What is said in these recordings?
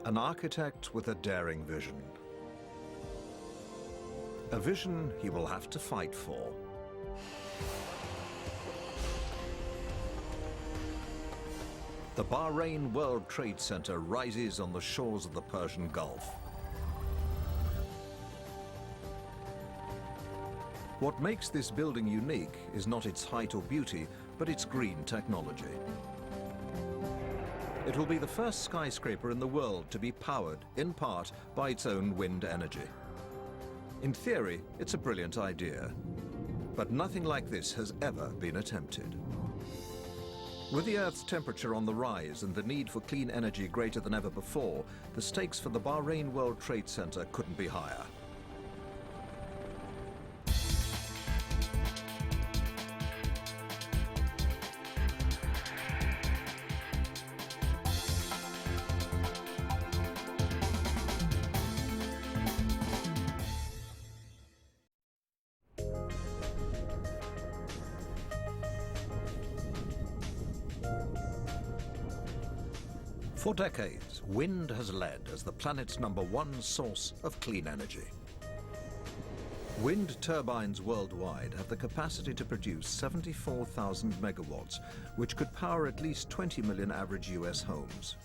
An architect with a daring vision. A vision he will have to fight for. The Bahrain World Trade Center rises on the shores of the Persian Gulf. What makes this building unique is not its height or beauty, but its green technology. It will be the first skyscraper in the world to be powered, in part, by its own wind energy. In theory, it's a brilliant idea, but nothing like this has ever been attempted. With the Earth's temperature on the rise and the need for clean energy greater than ever before, the stakes for the Bahrain World Trade Center couldn't be higher. For decades, wind has led as the planet's #1 source of clean energy. Wind turbines worldwide have the capacity to produce 74,000 megawatts, which could power at least 20 million average US homes.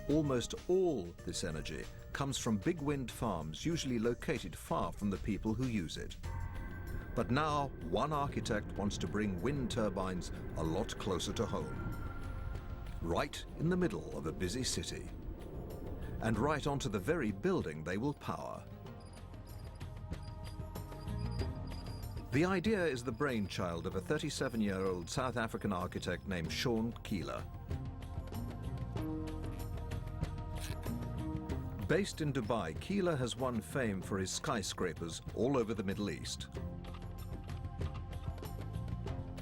Almost all this energy comes from big wind farms, usually located far from the people who use it. But now, one architect wants to bring wind turbines a lot closer to home. Right in the middle of a busy city, and right onto the very building they will power. The idea is the brainchild of a 37-year-old South African architect named Sean Keeler. Based in Dubai, Keeler has won fame for his skyscrapers all over the Middle East.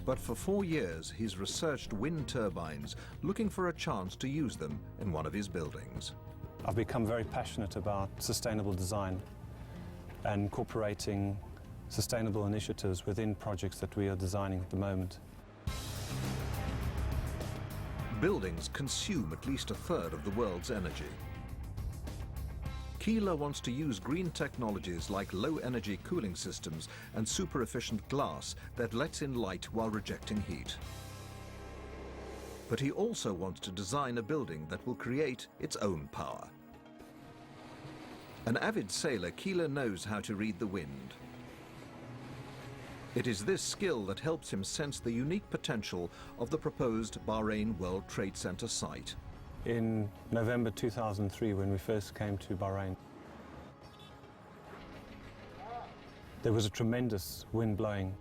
But for 4 years, he's researched wind turbines, looking for a chance to use them in one of his buildings. I've become very passionate about sustainable design and incorporating sustainable initiatives within projects that we are designing at the moment. Buildings consume at least a third of the world's energy. Keeler wants to use green technologies like low-energy cooling systems and super-efficient glass that lets in light while rejecting heat. But he also wants to design a building that will create its own power. An avid sailor, Keeler knows how to read the wind. It is this skill that helps him sense the unique potential of the proposed Bahrain World Trade Center site. In November 2003, when we first came to Bahrain, there was a tremendous wind blowing.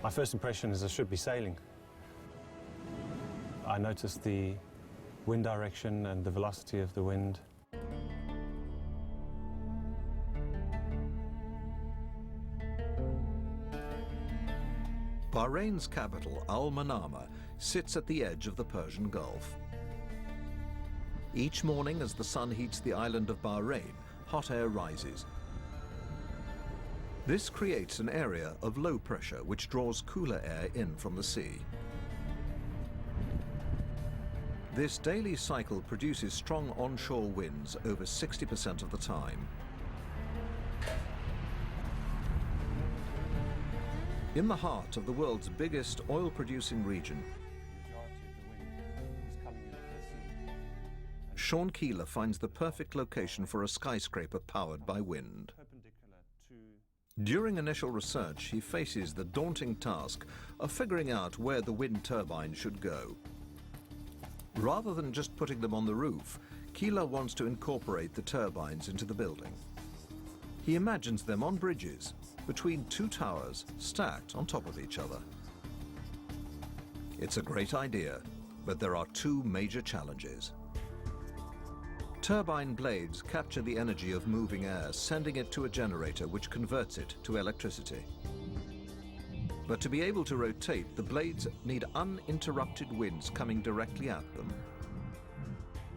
My first impression is I should be sailing. I noticed the wind direction and the velocity of the wind. Bahrain's capital, Al Manama, sits at the edge of the Persian Gulf. Each morning as the sun heats the island of Bahrain, hot air rises. This creates an area of low pressure which draws cooler air in from the sea. This daily cycle produces strong onshore winds over 60% of the time. In the heart of the world's biggest oil-producing region, Sean Keeler finds the perfect location for a skyscraper powered by wind. During initial research, he faces the daunting task of figuring out where the wind turbine should go. Rather than just putting them on the roof, Keeler wants to incorporate the turbines into the building. He imagines them on bridges, between two towers stacked on top of each other. It's a great idea, but there are two major challenges. Turbine blades capture the energy of moving air, sending it to a generator which converts it to electricity. But to be able to rotate, the blades need uninterrupted winds coming directly at them.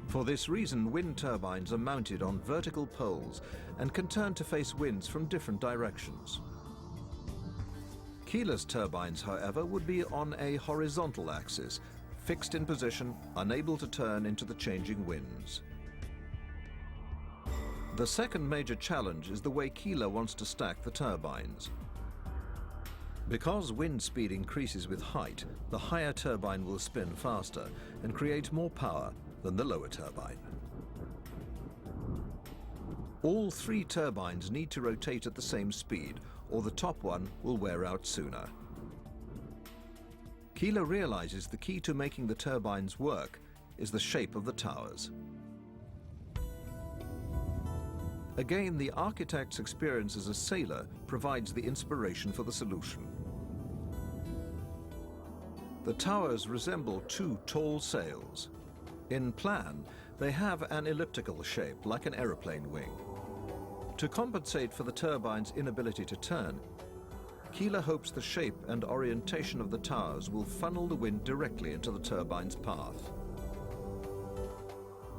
For this reason, wind turbines are mounted on vertical poles and can turn to face winds from different directions. Keeler's turbines, however, would be on a horizontal axis, fixed in position, unable to turn into the changing winds. The second major challenge is the way Keeler wants to stack the turbines. Because wind speed increases with height, the higher turbine will spin faster and create more power than the lower turbine. All three turbines need to rotate at the same speed, or the top one will wear out sooner. Keeler realizes the key to making the turbines work is the shape of the towers. Again, the architect's experience as a sailor provides the inspiration for the solution. The towers resemble two tall sails. In plan, they have an elliptical shape like an aeroplane wing. To compensate for the turbine's inability to turn, Keeler hopes the shape and orientation of the towers will funnel the wind directly into the turbine's path.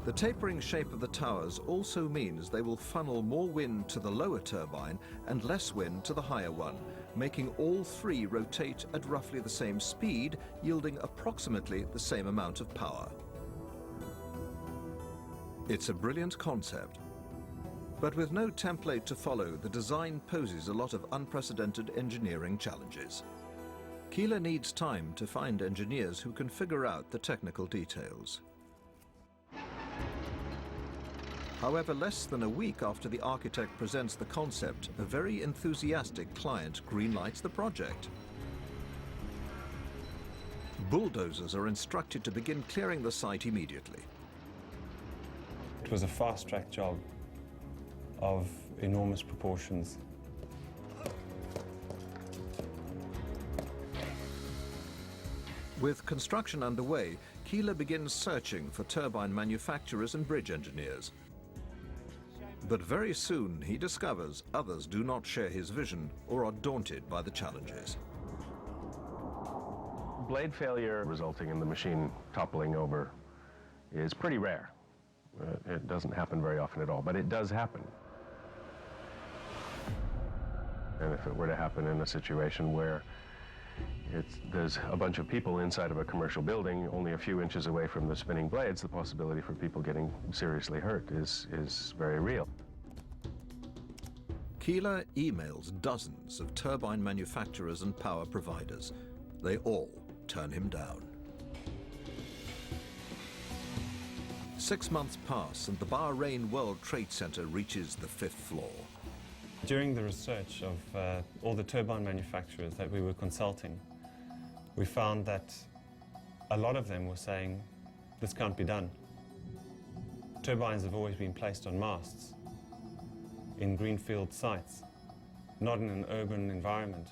The tapering shape of the towers also means they will funnel more wind to the lower turbine and less wind to the higher one, making all three rotate at roughly the same speed, yielding approximately the same amount of power. It's a brilliant concept, but with no template to follow, the design poses a lot of unprecedented engineering challenges. Keeler needs time to find engineers who can figure out the technical details. However, less than a week after the architect presents the concept, a very enthusiastic client greenlights the project. Bulldozers are instructed to begin clearing the site immediately. It was a fast-track job of enormous proportions. With construction underway, Keeler begins searching for turbine manufacturers and bridge engineers. But very soon he discovers others do not share his vision or are daunted by the challenges. Blade failure resulting in the machine toppling over is pretty rare. It doesn't happen very often at all, but it does happen. And if it were to happen in a situation where there's a bunch of people inside of a commercial building only a few inches away from the spinning blades, the possibility for people getting seriously hurt is very real. Keeler emails dozens of turbine manufacturers and power providers. They all turn him down. 6 months pass and the Bahrain World Trade Center reaches the 5th floor. During the research of all the turbine manufacturers that we were consulting, we found that a lot of them were saying, this can't be done. Turbines have always been placed on masts, in greenfield sites, not in an urban environment,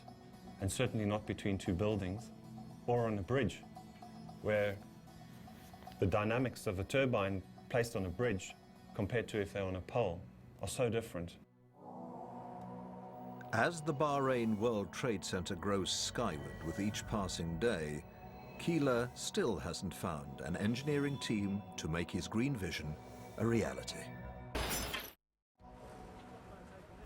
and certainly not between two buildings, or on a bridge, where the dynamics of a turbine placed on a bridge compared to if they're on a pole are so different. As the Bahrain World Trade Center grows skyward with each passing day, Keeler still hasn't found an engineering team to make his green vision a reality.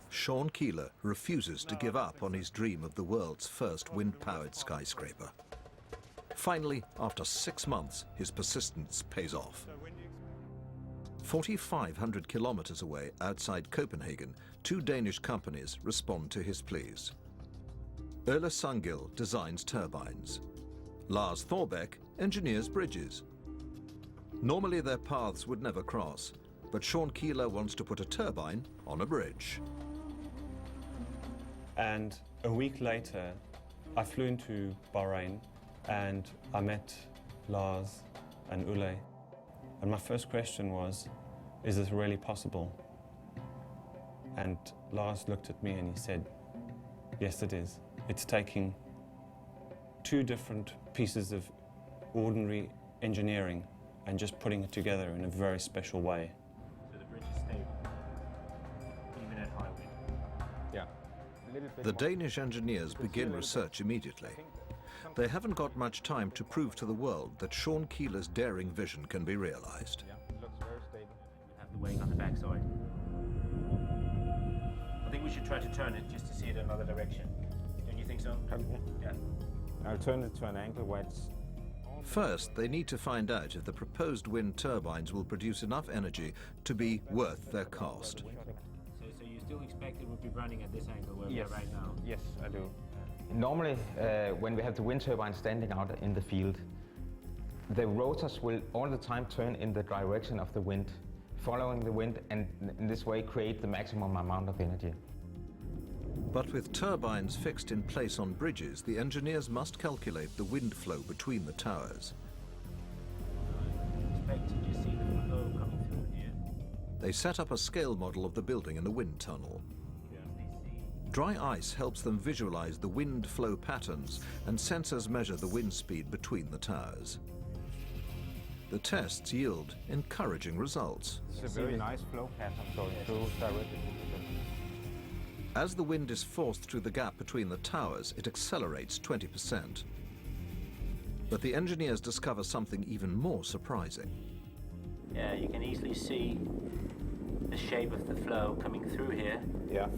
Sean Keeler refuses to give up on his dream of the world's first wind-powered skyscraper. Finally, after 6 months, his persistence pays off. 4,500 kilometers away outside Copenhagen, 2 Danish companies respond to his pleas. Ola Sungil designs turbines. Lars Thorbeck engineers bridges. Normally their paths would never cross, but Sean Keeler wants to put a turbine on a bridge. And a week later, I flew into Bahrain and I met Lars and Ule. And my first question was, is this really possible? And Lars looked at me and he said, yes, it is. It's taking 2 different pieces of ordinary engineering and just putting it together in a very special way. So the bridge is stable, even at high wind? Yeah. The Danish engineers begin research immediately. They haven't got much time to prove to the world that Sean Keeler's daring vision can be realized. Yeah, it looks very stable. Have the wing on the backside. I think we should try to turn it just to see it another direction. Don't you think so? Yeah. Yeah. I'll turn it to an angle where it's First, they need to find out if the proposed wind turbines will produce enough energy to be worth their cost. So you still expect it would be running at this angle where we are right now? Yes, I do. Normally, when we have the wind turbine standing out in the field, the rotors will all the time turn in the direction of the wind, following the wind, and in this way create the maximum amount of energy. But with turbines fixed in place on bridges, the engineers must calculate the wind flow between the towers. Expect to just see the flow coming through here. They set up a scale model of the building in the wind tunnel. Dry ice helps them visualize the wind flow patterns, and sensors measure the wind speed between the towers. The tests yield encouraging results. It's a very nice flow pattern going through directly. As the wind is forced through the gap between the towers, it accelerates 20%. But the engineers discover something even more surprising. Yeah, you can easily see the shape of the flow coming through here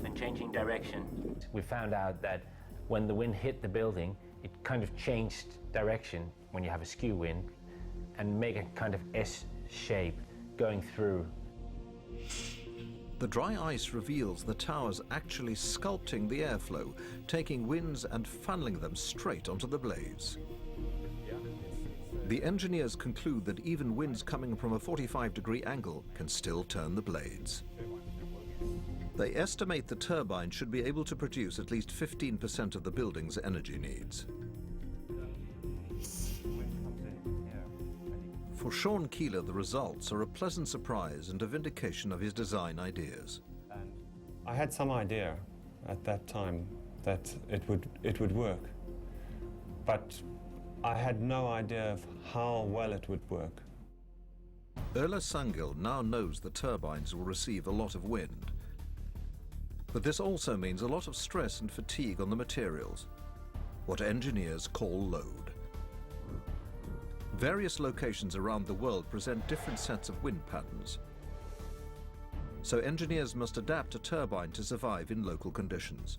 and changing direction. We found out that when the wind hit the building, it kind of changed direction when you have a skew wind and make a kind of S shape going through. The dry ice reveals the towers actually sculpting the airflow, taking winds and funneling them straight onto the blades. The engineers conclude that even winds coming from a 45-degree angle can still turn the blades. They estimate the turbine should be able to produce at least 15% of the building's energy needs. For Sean Keeler, the results are a pleasant surprise and a vindication of his design ideas. I had some idea at that time that it would work, but I had no idea of how well it would work. Ola Sangil now knows the turbines will receive a lot of wind. But this also means a lot of stress and fatigue on the materials, what engineers call load. Various locations around the world present different sets of wind patterns. So engineers must adapt a turbine to survive in local conditions.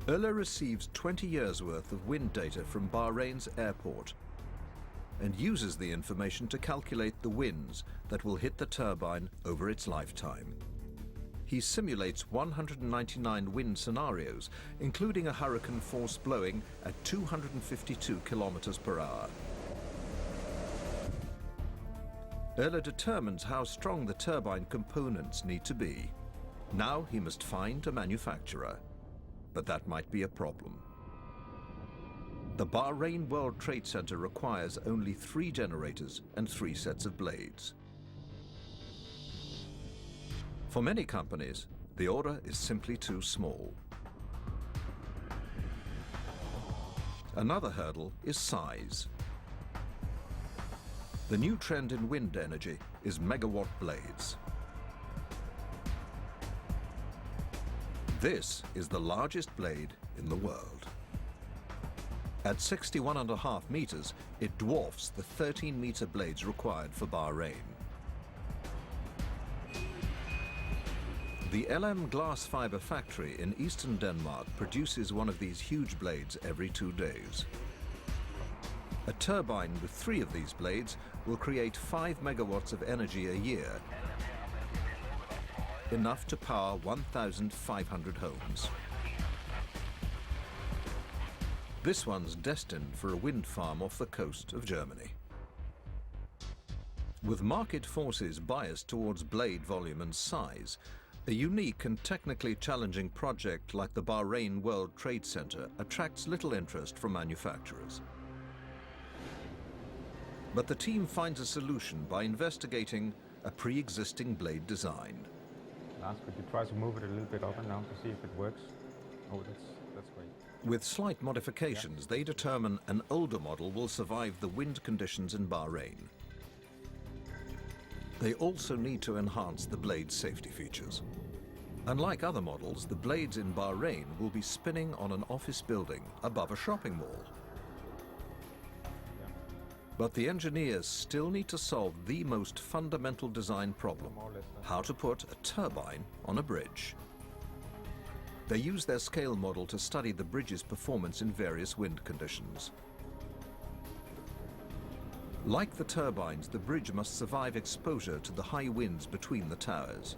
Ola receives 20 years' worth of wind data from Bahrain's airport and uses the information to calculate the winds that will hit the turbine over its lifetime. He simulates 199 wind scenarios, including a hurricane force blowing at 252 kilometers per hour. Ola determines how strong the turbine components need to be. Now he must find a manufacturer, but that might be a problem. The Bahrain World Trade Center requires only 3 generators and 3 sets of blades. For many companies, the order is simply too small. Another hurdle is size. The new trend in wind energy is megawatt blades. This is the largest blade in the world. At 61.5 meters, it dwarfs the 13-meter blades required for Bahrain. The LM glass fiber factory in eastern Denmark produces one of these huge blades every 2 days. A turbine with 3 of these blades will create 5 megawatts of energy a year, enough to power 1,500 homes. This one's destined for a wind farm off the coast of Germany. With market forces biased towards blade volume and size, a unique and technically challenging project like the Bahrain World Trade Center attracts little interest from manufacturers. But the team finds a solution by investigating a pre-existing blade design. Lars, could you try to move it a little bit up and down to see if it works? Oh, that's great. With slight modifications, they determine an older model will survive the wind conditions in Bahrain. They also need to enhance the blade's safety features. Unlike other models, the blades in Bahrain will be spinning on an office building above a shopping mall. But the engineers still need to solve the most fundamental design problem: how to put a turbine on a bridge. They use their scale model to study the bridge's performance in various wind conditions. Like the turbines, the bridge must survive exposure to the high winds between the towers.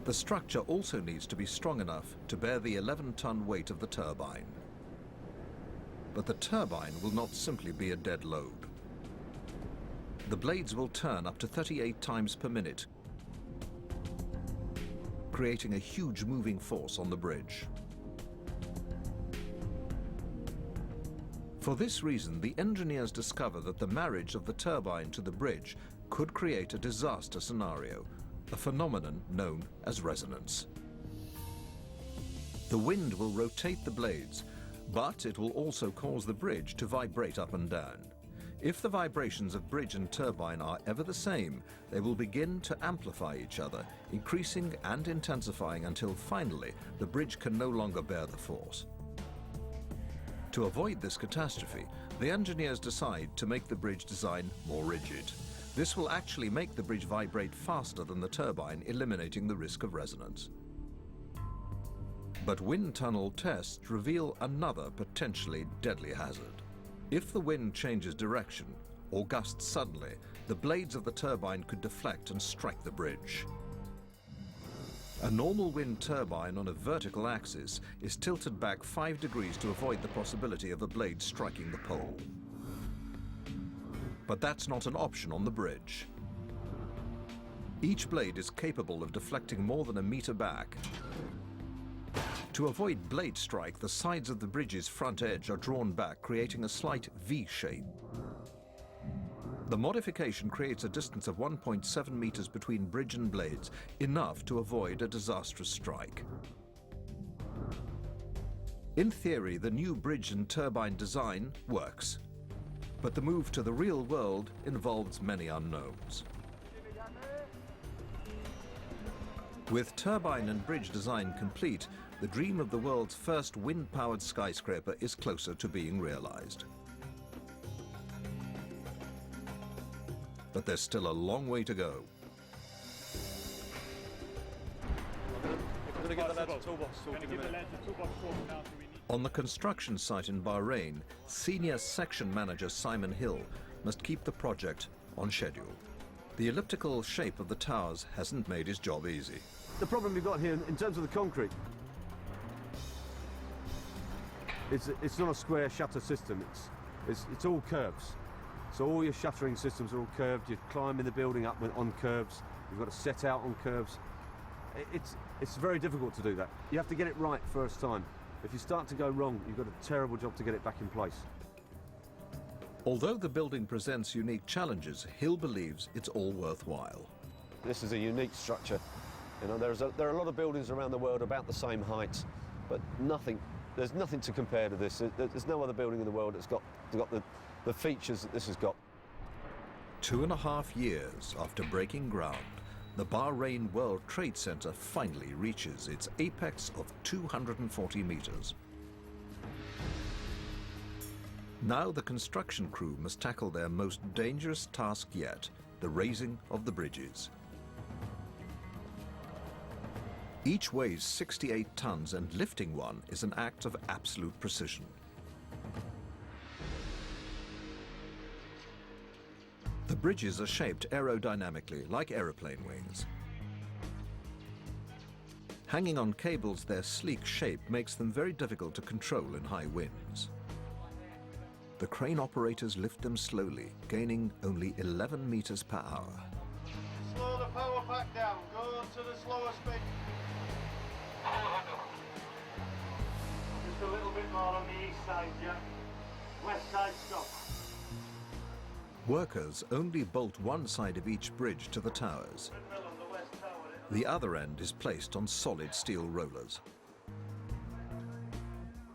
The structure also needs to be strong enough to bear the 11-ton weight of the turbine. But the turbine will not simply be a dead load. The blades will turn up to 38 times per minute, creating a huge moving force on the bridge. For this reason, the engineers discover that the marriage of the turbine to the bridge could create a disaster scenario, a phenomenon known as resonance. The wind will rotate the blades, but it will also cause the bridge to vibrate up and down. If the vibrations of bridge and turbine are ever the same, they will begin to amplify each other, increasing and intensifying until finally the bridge can no longer bear the force. To avoid this catastrophe, the engineers decide to make the bridge design more rigid. This will actually make the bridge vibrate faster than the turbine, eliminating the risk of resonance. But wind tunnel tests reveal another potentially deadly hazard. If the wind changes direction or gusts suddenly, the blades of the turbine could deflect and strike the bridge. A normal wind turbine on a vertical axis is tilted back 5 degrees to avoid the possibility of a blade striking the pole. But that's not an option on the bridge. Each blade is capable of deflecting more than a meter back. To avoid blade strike, the sides of the bridge's front edge are drawn back, creating a slight V shape. The modification creates a distance of 1.7 meters between bridge and blades, enough to avoid a disastrous strike. In theory, the new bridge and turbine design works. But the move to the real world involves many unknowns. With turbine and bridge design complete, the dream of the world's first wind-powered skyscraper is closer to being realized. But there's still a long way to go. On the construction site in Bahrain, senior section manager Simon Hill must keep the project on schedule. The elliptical shape of the towers hasn't made his job easy. The problem we've got here in terms of the concrete, it's not a square shutter system, it's all curves. So all your shuttering systems are all curved. You're climbing the building up on curves. You've got to set out on curves. It's very difficult to do that. You have to get it right first time. If you start to go wrong, you've got a terrible job to get it back in place. Although the building presents unique challenges, Hill believes it's all worthwhile. This is a unique structure. You know, there are a lot of buildings around the world about the same height, but there's nothing to compare to this. There's no other building in the world that's got the features that this has got. 2.5 years after breaking ground, the Bahrain World Trade Center finally reaches its apex of 240 meters. Now the construction crew must tackle their most dangerous task yet, the raising of the bridges. Each weighs 68 tons, and lifting one is an act of absolute precision. The bridges are shaped aerodynamically, like aeroplane wings. Hanging on cables, their sleek shape makes them very difficult to control in high winds. The crane operators lift them slowly, gaining only 11 meters per hour. Slow the power pack down, go to the slower speed. Just a little bit more on the east side, Jack. West side, stop. Workers only bolt one side of each bridge to the towers. The other end is placed on solid steel rollers.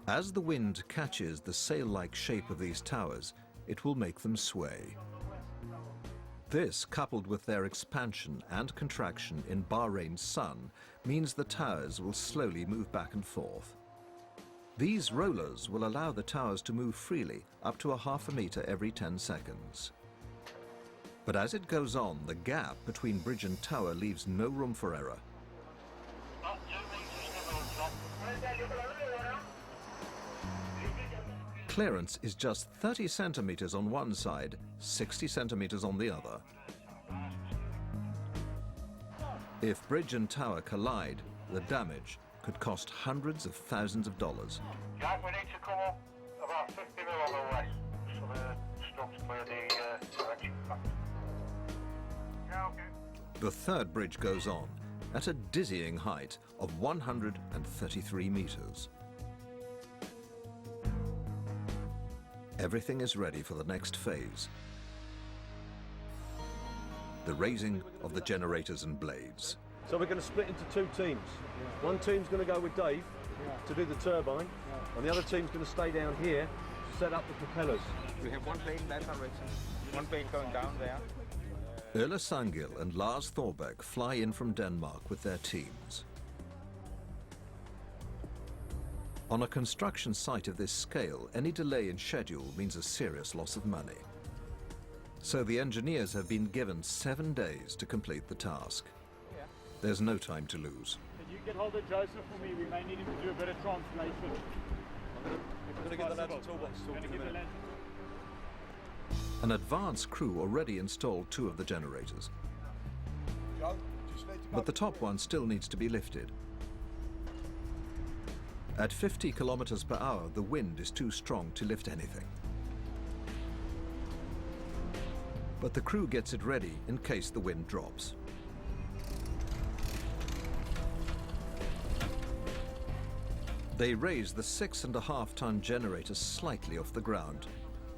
As the wind catches the sail-like shape of these towers, it will make them sway. This, coupled with their expansion and contraction in Bahrain's sun, means the towers will slowly move back and forth. These rollers will allow the towers to move freely, up to 0.5 meter every 10 seconds. But as it goes on, the gap between bridge and tower leaves no room for error. clearance is just 30 centimeters on one side, 60 centimeters on the other. If bridge and tower collide, the damage could cost hundreds of thousands of dollars. Jack, we need to come up about 50 mil on the west, so the strokes clear the direction. Yeah, okay. The third bridge goes on at a dizzying height of 133 meters. Everything is ready for the next phase. The raising of the generators and blades. So we're going to split into two teams. One team's going to go with Dave to do the turbine, and the other team's going to stay down here to set up the propellers. We have one plane in that direction, one plane going down there. Ulla Sangil and Lars Thorbeck fly in from Denmark with their teams. On a construction site of this scale, any delay in schedule means a serious loss of money. So the engineers have been given 7 days to complete the task. There's no time to lose. Can you get hold of Joseph for me? We may need him to do a bit of translation. I'm going to get the lads a toolbox talk in a minute. An advanced crew already installed 2 of the generators. But the top one still needs to be lifted. At 50 kilometers per hour, the wind is too strong to lift anything. But the crew gets it ready in case the wind drops. They raise the 6.5-ton generator slightly off the ground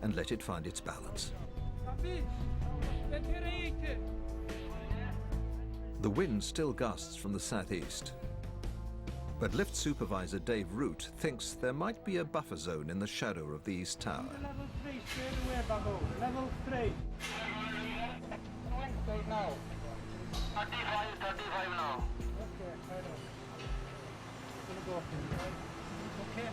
and let it find its balance. The wind still gusts from the southeast. But lift supervisor Dave Root thinks there might be a buffer zone in the shadow of the east tower. Level 3, straight away, Bago. Level 3. Now. 35 now. Okay,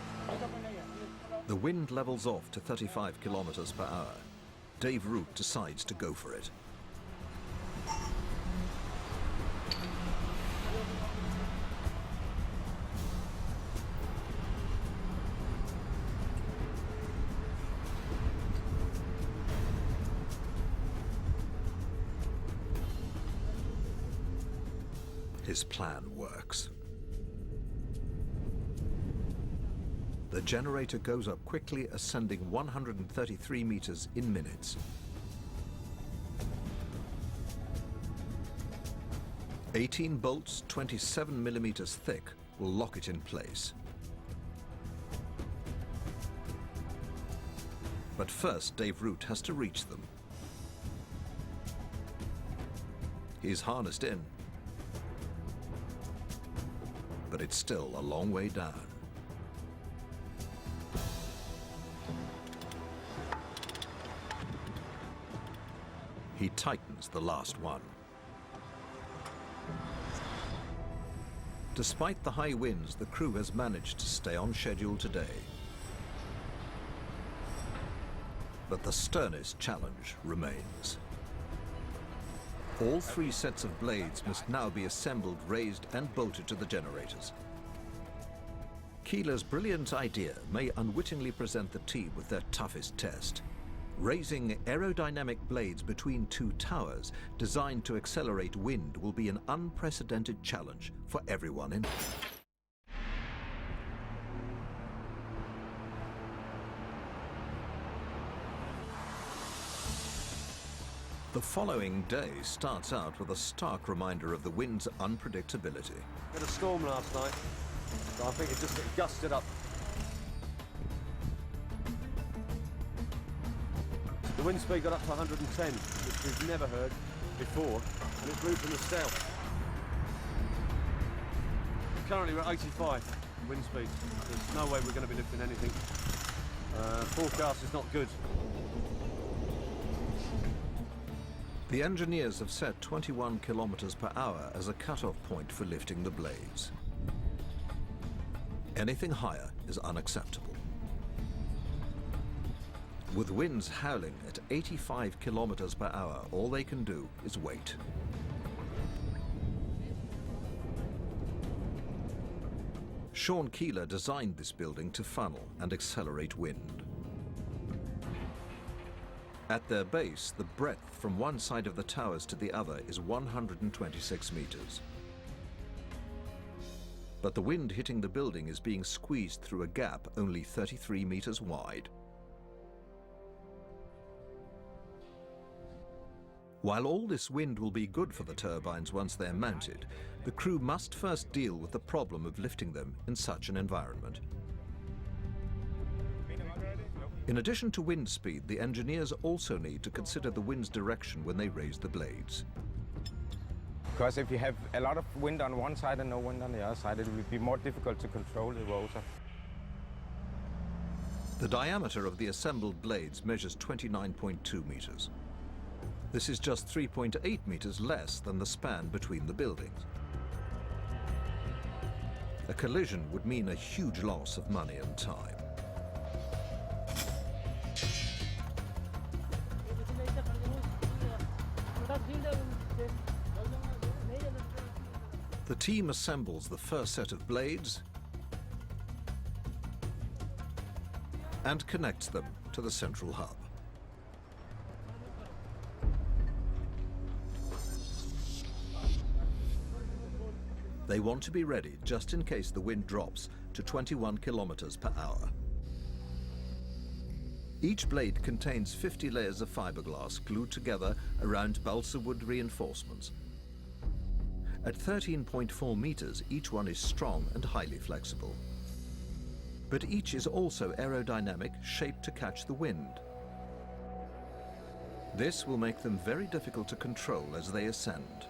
The wind levels off to 35 kilometers per hour. Dave Root decides to go for it. His plan works. The generator goes up quickly, ascending 133 meters in minutes. 18 bolts, 27 millimeters thick, will lock it in place. But first, Dave Root has to reach them. He's harnessed in, but it's still a long way down. He tightens the last one. Despite the high winds, the crew has managed to stay on schedule today. But the sternest challenge remains. All 3 sets of blades must now be assembled, raised and bolted to the generators. Keeler's brilliant idea may unwittingly present the team with their toughest test. Raising aerodynamic blades between 2 towers designed to accelerate wind will be an unprecedented challenge for everyone involved. The following day starts out with a stark reminder of the wind's unpredictability. We had a storm last night, so I think it just gusted up. The wind speed got up to 110, which we've never heard before, and it blew from the south. Currently we're at 85 wind speed. There's no way we're going to be lifting anything. Forecast is not good. The engineers have set 21 kilometers per hour as a cut-off point for lifting the blades. Anything higher is unacceptable. With winds howling at 85 kilometers per hour, all they can do is wait. Sean Keeler designed this building to funnel and accelerate wind. At their base, the breadth from one side of the towers to the other is 126 meters. But the wind hitting the building is being squeezed through a gap only 33 meters wide. While all this wind will be good for the turbines once they're mounted, the crew must first deal with the problem of lifting them in such an environment. In addition to wind speed, the engineers also need to consider the wind's direction when they raise the blades. Because if you have a lot of wind on one side and no wind on the other side, it will be more difficult to control the rotor. The diameter of the assembled blades measures 29.2 meters. This is just 3.8 meters less than the span between the buildings. A collision would mean a huge loss of money and time. The team assembles the first set of blades and connects them to the central hub. They want to be ready just in case the wind drops to 21 kilometers per hour. Each blade contains 50 layers of fiberglass glued together around balsa wood reinforcements. At 13.4 meters, each one is strong and highly flexible. But each is also aerodynamic, shaped to catch the wind. This will make them very difficult to control as they ascend.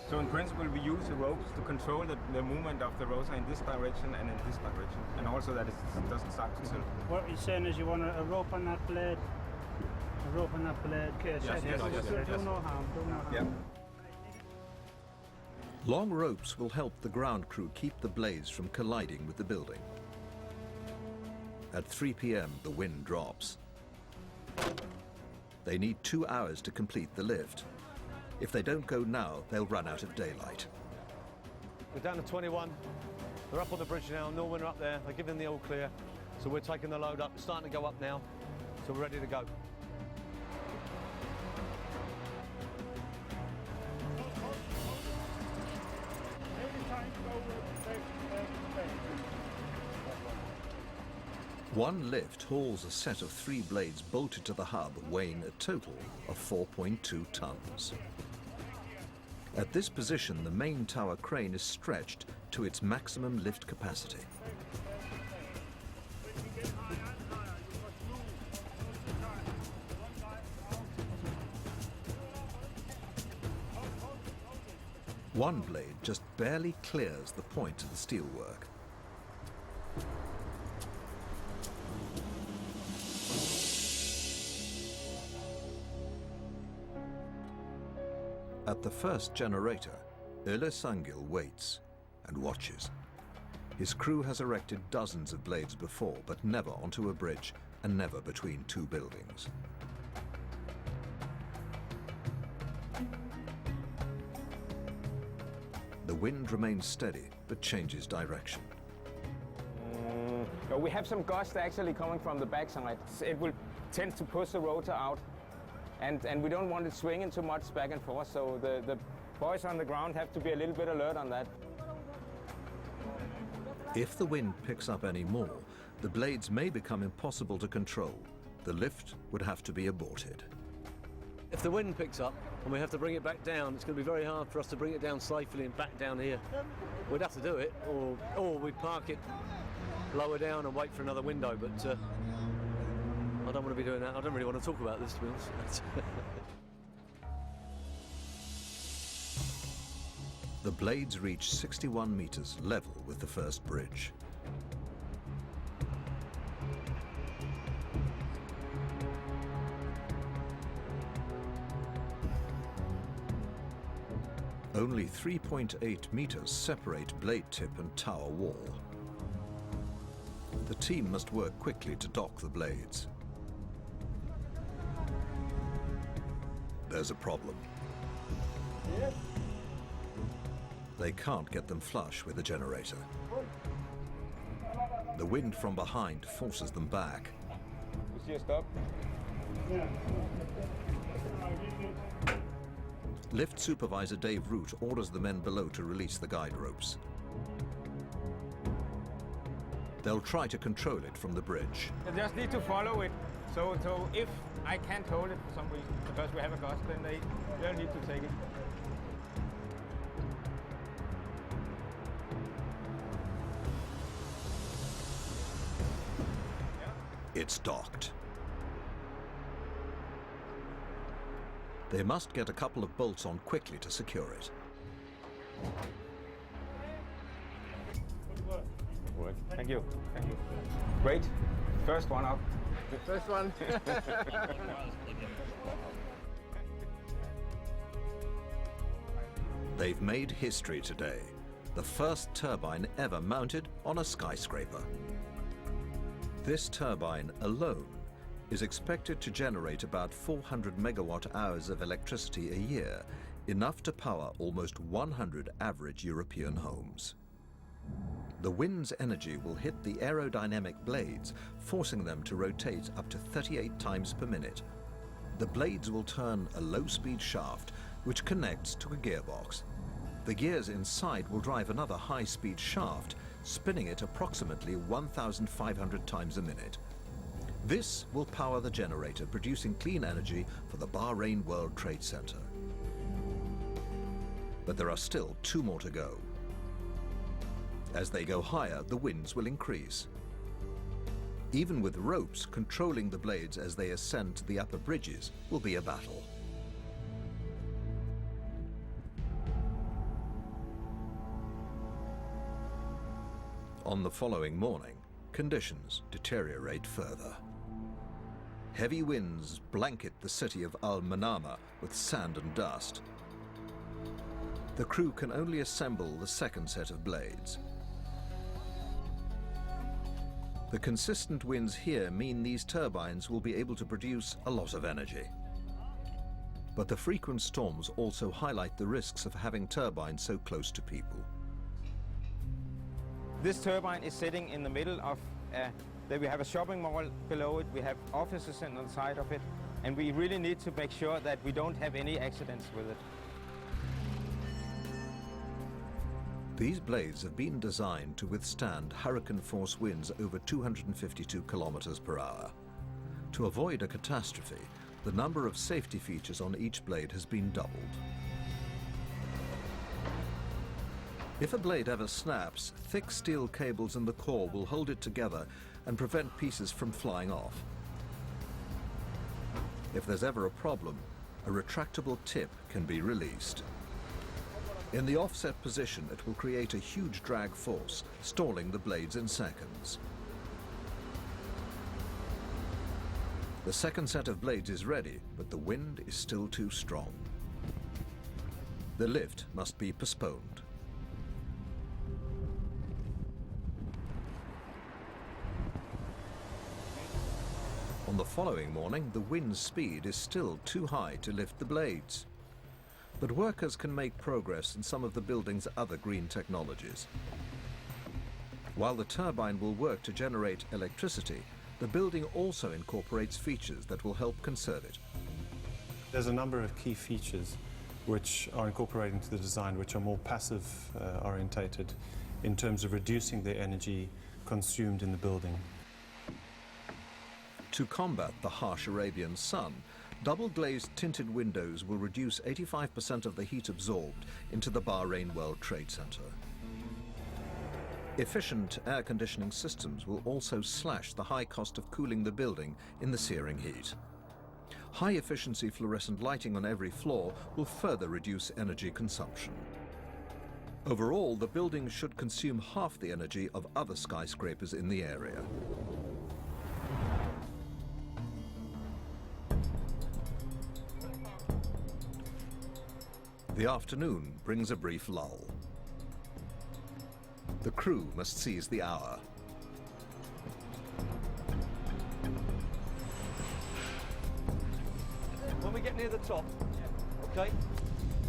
So in principle, we use the ropes to control the movement of the rotor in this direction and in this direction, and also that it doesn't start to tilt. What you're saying is you want a rope on that blade, a rope on that blade. Okay, yes, do no harm, do no harm. Yeah. Long ropes will help the ground crew keep the blades from colliding with the building. At 3 p.m., the wind drops. They need 2 hours to complete the lift. If they don't go now, they'll run out of daylight. We're down to 21. They're up on the bridge now. Norman are up there. They're giving the all clear. So we're taking the load up. It's starting to go up now. So we're ready to go. One lift hauls a set of 3 blades bolted to the hub, weighing a total of 4.2 tons. At this position, the main tower crane is stretched to its maximum lift capacity. One blade just barely clears the point of the steelwork. At the first generator, Öle Sangil waits and watches. His crew has erected dozens of blades before, but never onto a bridge and never between 2 buildings. The wind remains steady, but changes direction. We have some gust actually coming from the backside. It will tend to push the rotor out. And we don't want it swinging too much back and forth, so the boys on the ground have to be a little bit alert on that. If the wind picks up any more, the blades may become impossible to control. The lift would have to be aborted. If the wind picks up and we have to bring it back down, it's going to be very hard for us to bring it down safely and back down here. We'd have to do it, or we'd park it lower down and wait for another window, but I don't want to be doing that. I don't really want to talk about this, to be honest. The blades reach 61 meters, level with the first bridge. Only 3.8 meters separate blade tip and tower wall. The team must work quickly to dock the blades. There's a problem. They can't get them flush with the generator. The wind from behind forces them back. We see a stop. Lift supervisor Dave Root orders the men below to release the guide ropes. They'll try to control it from the bridge. You just need to follow it. So if I can't hold it for some reason, because we have a gust, then they'll need to take it. It's docked. They must get a couple of bolts on quickly to secure it. Work. Thank you. Thank you. Great. First one up. The first one. They've made history today. The first turbine ever mounted on a skyscraper. This turbine alone is expected to generate about 400 megawatt hours of electricity a year, enough to power almost 100 average European homes. The wind's energy will hit the aerodynamic blades, forcing them to rotate up to 38 times per minute. The blades will turn a low-speed shaft, which connects to a gearbox. The gears inside will drive another high-speed shaft, spinning it approximately 1,500 times a minute. This will power the generator, producing clean energy for the Bahrain World Trade Center. But there are still 2 more to go. As they go higher, the winds will increase. Even with ropes, controlling the blades as they ascend to the upper bridges will be a battle. On the following morning, conditions deteriorate further. Heavy winds blanket the city of Al-Manama with sand and dust. The crew can only assemble the second set of blades. The consistent winds here mean these turbines will be able to produce a lot of energy. But the frequent storms also highlight the risks of having turbines so close to people. This turbine is sitting in the middle of, we have a shopping mall below it, we have offices on the side of it, and we really need to make sure that we don't have any accidents with it. These blades have been designed to withstand hurricane-force winds over 252 kilometers per hour. To avoid a catastrophe, the number of safety features on each blade has been doubled. If a blade ever snaps, thick steel cables in the core will hold it together and prevent pieces from flying off. If there's ever a problem, a retractable tip can be released. In the offset position, it will create a huge drag force, stalling the blades in seconds. The second set of blades is ready, but the wind is still too strong. The lift must be postponed. On the following morning, the wind's speed is still too high to lift the blades. But workers can make progress in some of the building's other green technologies. While the turbine will work to generate electricity, the building also incorporates features that will help conserve it. There's a number of key features which are incorporated into the design, which are more passive orientated in terms of reducing the energy consumed in the building. To combat the harsh Arabian sun, double-glazed tinted windows will reduce 85% of the heat absorbed into the Bahrain World Trade Center. Efficient air conditioning systems will also slash the high cost of cooling the building in the searing heat. High-efficiency fluorescent lighting on every floor will further reduce energy consumption. Overall, the building should consume half the energy of other skyscrapers in the area. The afternoon brings a brief lull. The crew must seize the hour. When we get near the top, okay,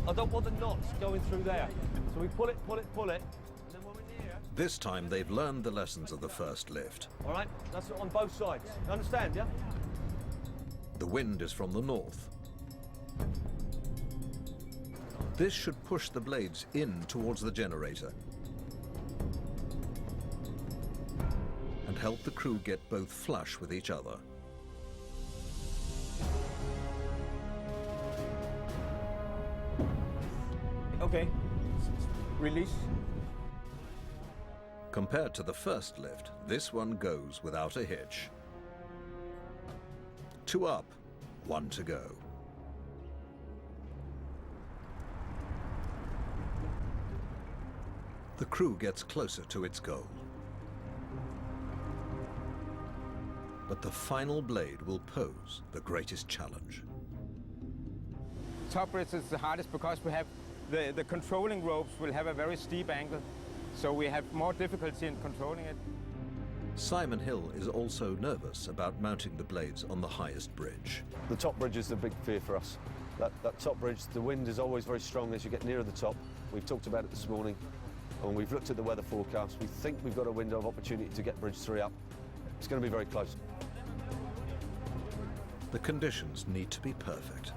I don't want the knots going through there. So we pull it, and then when we're near... This time they've learned the lessons of the first lift. All right, that's on both sides. You understand, yeah? The wind is from the north. This should push the blades in towards the generator and help the crew get both flush with each other. Okay, release. Compared to the first lift, this one goes without a hitch. 2 up, 1 to go. The crew gets closer to its goal. But the final blade will pose the greatest challenge. Top bridge is the hardest because we have the controlling ropes will have a very steep angle, so we have more difficulty in controlling it. Simon Hill is also nervous about mounting the blades on the highest bridge. The top bridge is the big fear for us. That top bridge, the wind is always very strong as you get nearer the top. We've talked about it this morning, and we've looked at the weather forecast. We think we've got a window of opportunity to get bridge 3 up. It's going to be very close. The conditions need to be perfect.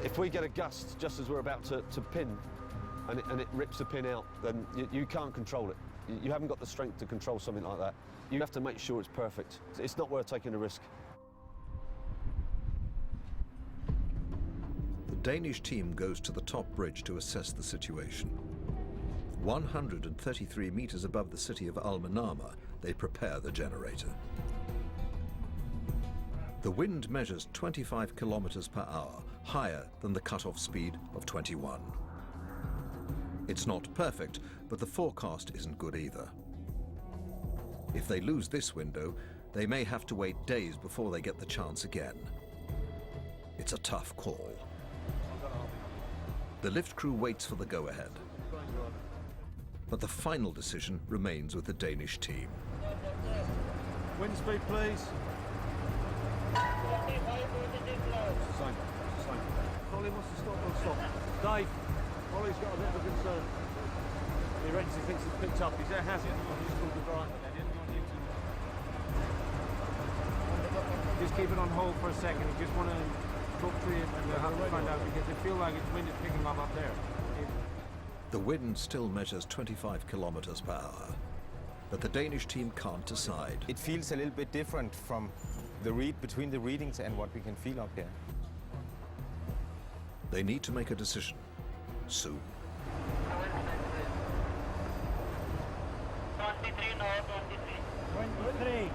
If we get a gust just as we're about to pin, and it rips the pin out, then you can't control it. You haven't got the strength to control something like that. You have to make sure it's perfect. It's not worth taking a risk. The Danish team goes to the top bridge to assess the situation. 133 meters above the city of Al Manama, they prepare the generator. The wind measures 25 kilometers per hour, higher than the cutoff speed of 21. It's not perfect, but the forecast isn't good either. If they lose this window, they may have to wait days before they get the chance again. It's a tough call. The lift crew waits for the go-ahead. But the final decision remains with the Danish team. Wind speed, please. Same. Ollie wants to stop, we'll stop. Dave, Ollie's got a bit of a concern. He reckons he thinks it's picked up. He said it hasn't. He's called the driver. Just keep it on hold for a second. I just want to talk to you and have to find out because I feel like its wind is picking up there. The wind still measures 25 kilometers per hour, but the Danish team can't decide. It feels a little bit different from the between the readings and what we can feel up here. They need to make a decision soon. 23 now, 23. 23.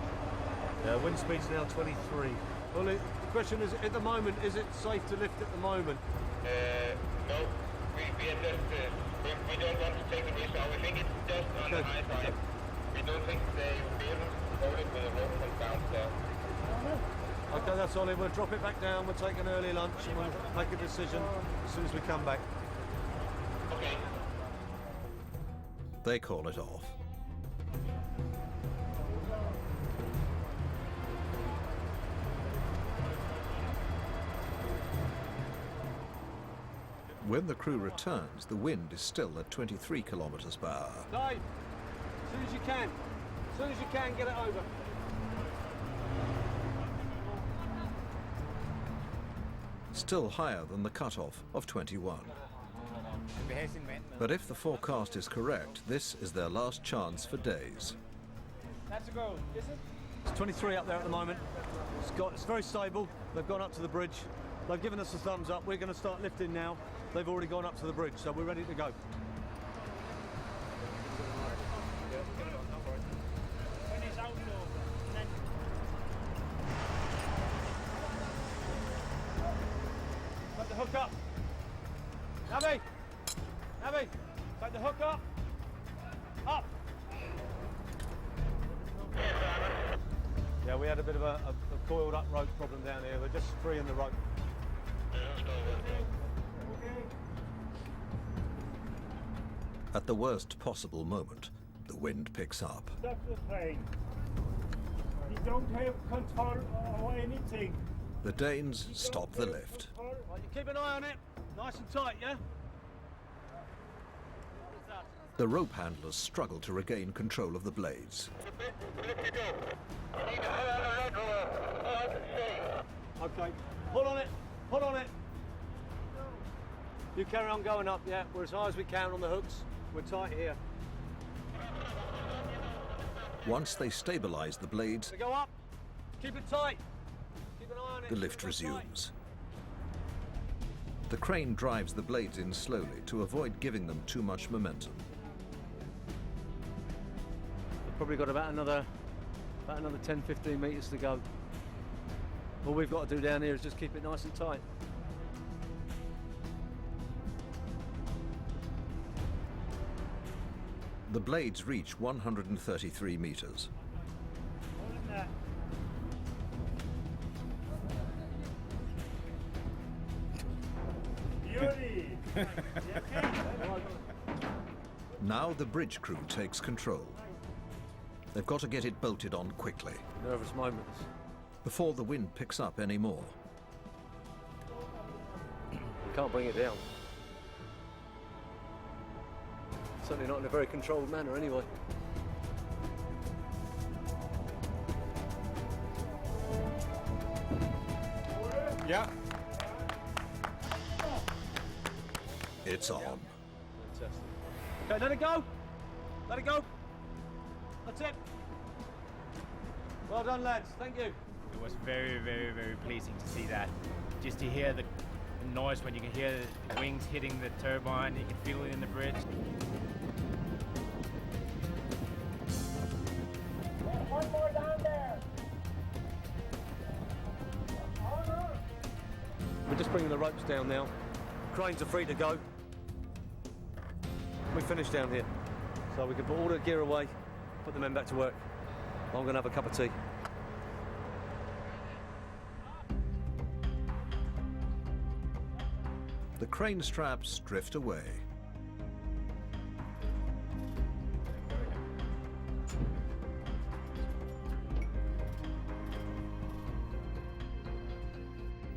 Yeah, wind speed's now 23. Well, the question is, at the moment, is it safe to lift at the moment? No, we are just, we don't want to take a risk now. We think it's just on the high side. We don't think they will be able to hold it with a rope from downstairs. Okay, that's all. We'll drop it back down. We'll take an early lunch and we'll make a decision as soon as we come back. Okay. They call it off. When the crew returns, the wind is still at 23 kilometers per hour. Dave, as soon as you can. As soon as you can, get it over. Still higher than the cutoff of 21. But if the forecast is correct, this is their last chance for days. That's a go, is it? It's 23 up there at the moment. It's very stable. They've gone up to the bridge. They've given us a thumbs up. We're going to start lifting now. They've already gone up to the bridge, so we're ready to go. When it's out, then got the hook up. Nabby! Nabby! Got the hook up. Up! Yeah, we had a bit of a coiled up rope problem down here. We're just freeing the rope. At the worst possible moment, the wind picks up. Stop the plane. You don't have control or anything. The Danes stop the lift. Right, you keep an eye on it. Nice and tight, yeah? The rope handlers struggle to regain control of the blades. Okay, pull on it, pull on it. You carry on going up, yeah. We're as high as we can on the hooks. We're tight here. Once they stabilize the blades, So go up, keep it tight. Keep an eye on it. the lift resumes. The crane drives the blades in slowly to avoid giving them too much momentum. We've probably got about another 10, 15 metres to go. All we've got to do down here is just keep it nice and tight. The blades reach 133 meters. Beauty! Now the bridge crew takes control. They've got to get it bolted on quickly Nervous moments. before the wind picks up any more. We can't bring it down. Certainly not in a very controlled manner anyway. Yeah. It's on. Fantastic. Okay, let it go. Let it go. That's it. Well done, lads. Thank you. It was very, very, very pleasing to see that. Just to hear the noise when you can hear the wings hitting the turbine, you can feel it in the bridge. One more down there. We're just bringing the ropes down now. Cranes are free to go. We finished down here. So we can put all the gear away, put the men back to work. I'm going to have a cup of tea. The crane straps drift away.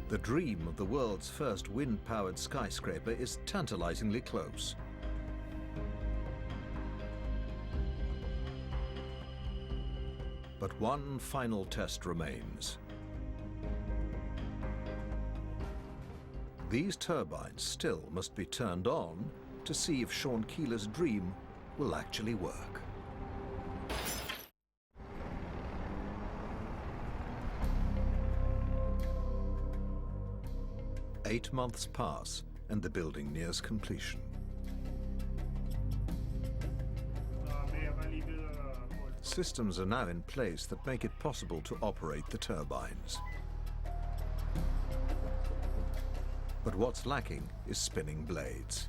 The dream of the world's first wind-powered skyscraper is tantalizingly close. But one final test remains. These turbines still must be turned on to see if Sean Keeler's dream will actually work. Eight months pass and the building nears completion. Systems are now in place that make it possible to operate the turbines. But what's lacking is spinning blades.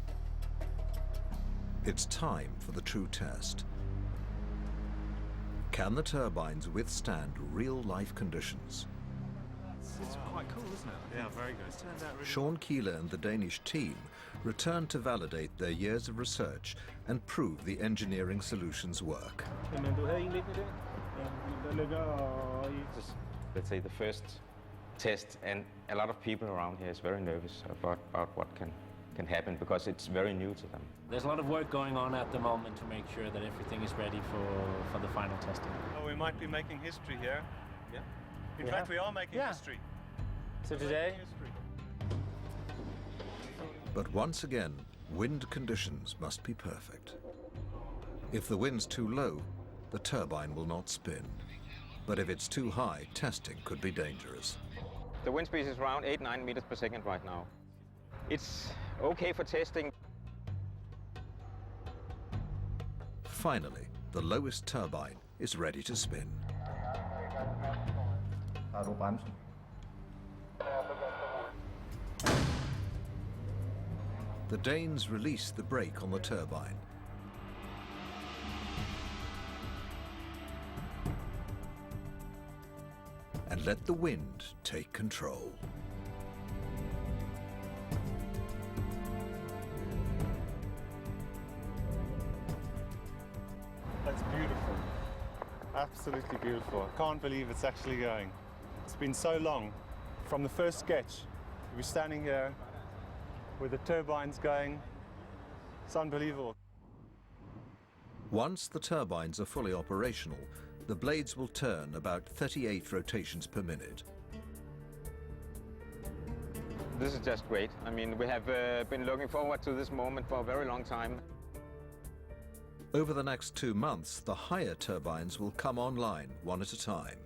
It's time for the true test. Can the turbines withstand real-life conditions? It's quite cool, isn't it? Yeah, very good. It's turned out really Sean Keeler and the Danish team return to validate their years of research and prove the engineering solutions work. Let's say the first test, and a lot of people around here is very nervous about what can happen because it's very new to them. There's a lot of work going on at the moment to make sure that everything is ready for the final testing. Oh, we might be making history here. Yeah. In fact, we are making history. So today, But once again, wind conditions must be perfect. If the wind's too low, the turbine will not spin. But if it's too high, testing could be dangerous. The wind speed is around 8-9 meters per second right now. It's okay for testing. Finally, the lowest turbine is ready to spin. The Danes release the brake on the turbine. And let the wind take control. That's beautiful. Absolutely beautiful. I can't believe it's actually going. It's been so long. From the first sketch, we're standing here with the turbines going. It's unbelievable. Once the turbines are fully operational, the blades will turn about 38 rotations per minute. This is just great. I mean, we have been looking forward to this moment for a very long time. Over the next 2 months, the higher turbines will come online one at a time.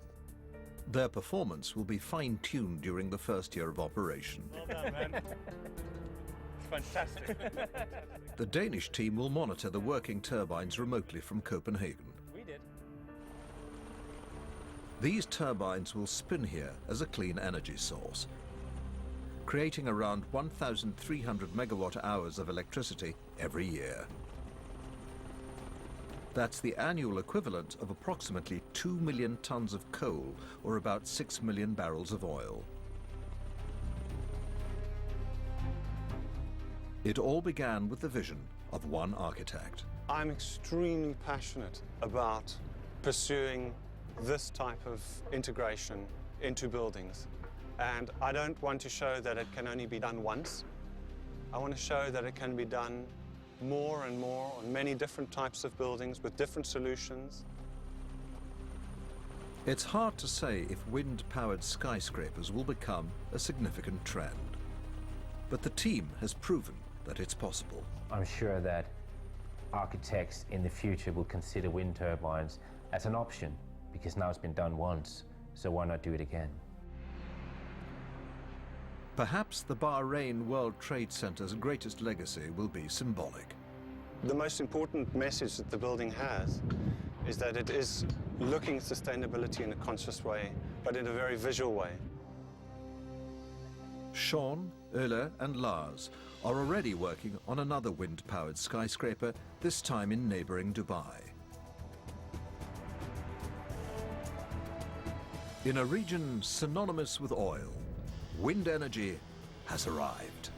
Their performance will be fine-tuned during the first year of operation. Well done, man. It's fantastic. The Danish team will monitor the working turbines remotely from Copenhagen. We did. These turbines will spin here as a clean energy source, creating around 1,300 megawatt hours of electricity every year. That's the annual equivalent of approximately 2 million tons of coal, or about 6 million barrels of oil. It all began with the vision of one architect. I'm extremely passionate about pursuing this type of integration into buildings. And I don't want to show that it can only be done once. I want to show that it can be done more and more on many different types of buildings with different solutions. It's hard to say if wind-powered skyscrapers will become a significant trend. But the team has proven that it's possible. I'm sure that architects in the future will consider wind turbines as an option, because now it's been done once, so why not do it again? Perhaps the Bahrain World Trade Center's greatest legacy will be symbolic. The most important message that the building has is that it is looking at sustainability in a conscious way, but in a very visual way. Sean, Ola and Lars are already working on another wind-powered skyscraper, this time in neighboring Dubai. In a region synonymous with oil, wind energy has arrived.